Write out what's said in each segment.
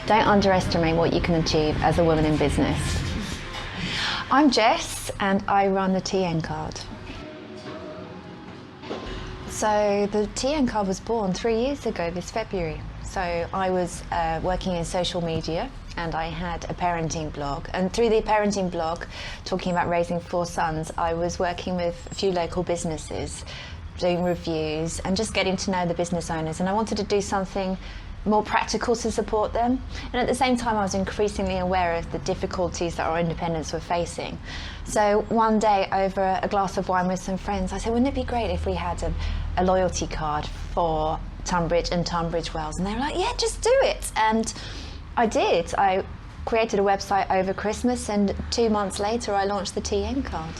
Don't underestimate what you can achieve as a woman in business. I'm Jess and I run the TN card. So the TN card was born 3 years ago this February. So I was working in social media and I had a parenting blog, and through the parenting blog, talking about raising 4 sons, I was working with a few local businesses, doing reviews and just getting to know the business owners, and I wanted to do something more practical to support them. And at the same time I was increasingly aware of the difficulties that our independents were facing. So one day over a glass of wine with some friends, I said, wouldn't it be great if we had a loyalty card for Tunbridge and Tunbridge Wells? And they were like, yeah, just do it. And I did. I created a website over Christmas and 2 months later I launched the TN card.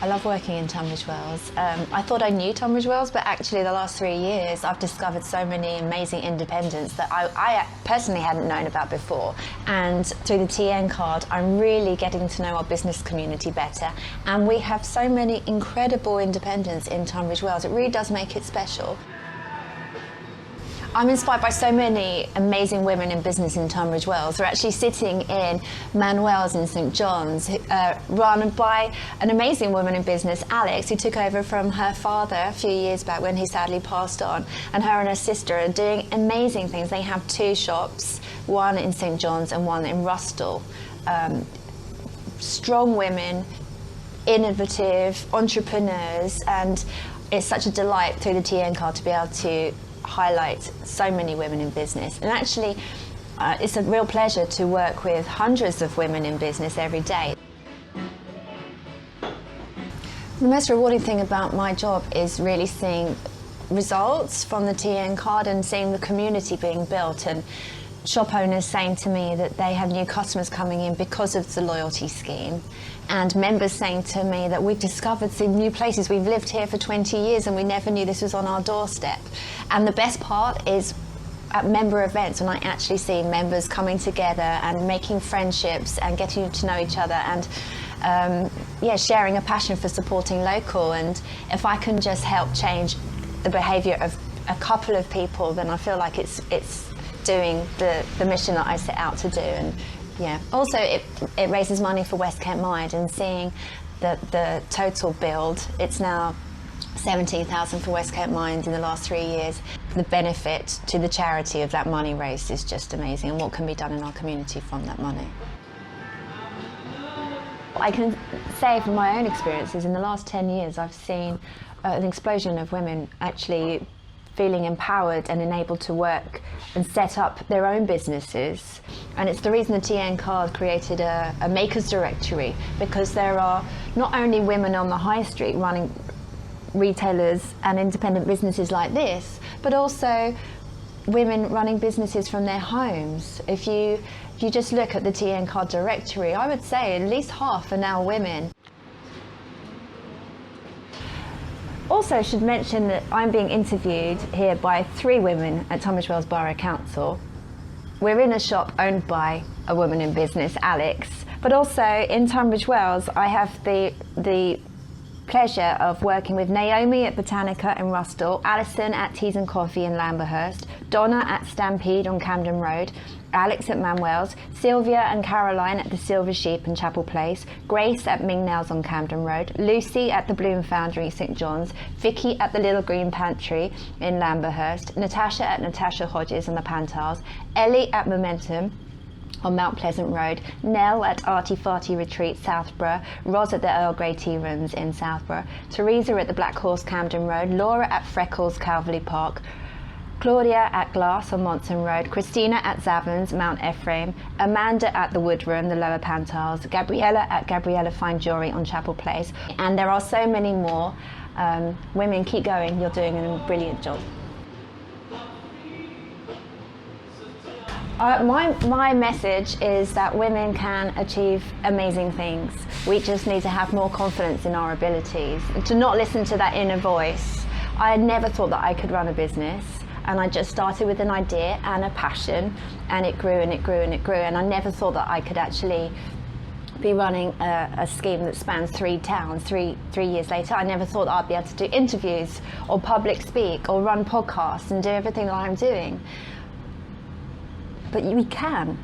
I love working in Tunbridge Wells. I thought I knew Tunbridge Wells, but actually the last 3 years I've discovered so many amazing independents that I personally hadn't known about before. And through the TN card, I'm really getting to know our business community better. And we have so many incredible independents in Tunbridge Wells. It really does make it special. I'm inspired by so many amazing women in business in Tunbridge Wells. We're actually sitting in Manuel's in St John's, run by an amazing woman in business, Alex, who took over from her father a few years back when he sadly passed on. And her and her sister are doing amazing things. They have 2 shops, one in St John's and one in Rustle. Strong women, innovative entrepreneurs, and it's such a delight through the TN card to be able to highlight so many women in business. And actually it's a real pleasure to work with hundreds of women in business every day. The most rewarding thing about my job is really seeing results from the TN card and seeing the community being built, and shop owners saying to me that they have new customers coming in because of the loyalty scheme, and members saying to me that we've discovered some new places. We've lived here for 20 years and we never knew this was on our doorstep. And the best part is at member events, when I actually see members coming together and making friendships and getting to know each other, and sharing a passion for supporting local. And if I can just help change the behaviour of a couple of people, then I feel like it's doing the mission that I set out to do. And yeah, also it raises money for West Kent Mind, and seeing the total build, it's now 17,000 for West Kent Mind in the last 3 years. The benefit to the charity of that money raised is just amazing, and what can be done in our community from that money. I can say from my own experiences, in the last 10 years I've seen an explosion of women actually feeling empowered and enabled to work and set up their own businesses. And it's the reason the TN card created a makers directory, because there are not only women on the high street running retailers and independent businesses like this, but also women running businesses from their homes. If you just look at the TN card directory, I would say at least half are now women. Also, I should mention that I'm being interviewed here by 3 women at Tunbridge Wells Borough Council. We're in a shop owned by a woman in business, Alex, but also in Tunbridge Wells I have the pleasure of working with Naomi at Botanica in Rustle, Alison at Teas and Coffee in Lamberhurst, Donna at Stampede on Camden Road, Alex at Manuel's, Sylvia and Caroline at the Silver Sheep in Chapel Place, Grace at Ming Nails on Camden Road, Lucy at the Bloom Foundry in St John's, Vicky at the Little Green Pantry in Lamberhurst, Natasha at Natasha Hodges and the Pantals, Ellie at Momentum on Mount Pleasant Road, Nell at Arty Farty Retreat, Southborough, Ros at the Earl Grey Tea Rooms in Southborough, Teresa at the Black Horse, Camden Road, Laura at Freckles, Calverley Park, Claudia at Glass on Monson Road, Christina at Zavens, Mount Ephraim, Amanda at the Wood Room, the Lower Pantals, Gabriella at Gabriella Fine Jewellery on Chapel Place, and there are so many more. Women, keep going, you're doing a brilliant job. My message is that women can achieve amazing things. We just need to have more confidence in our abilities, and to not listen to that inner voice. I never thought that I could run a business, and I just started with an idea and a passion, and it grew and it grew and it grew, and I never thought that I could actually be running a scheme that spans 3 towns 3 years later. I never thought I'd be able to do interviews or public speak or run podcasts and do everything that I'm doing. but we can.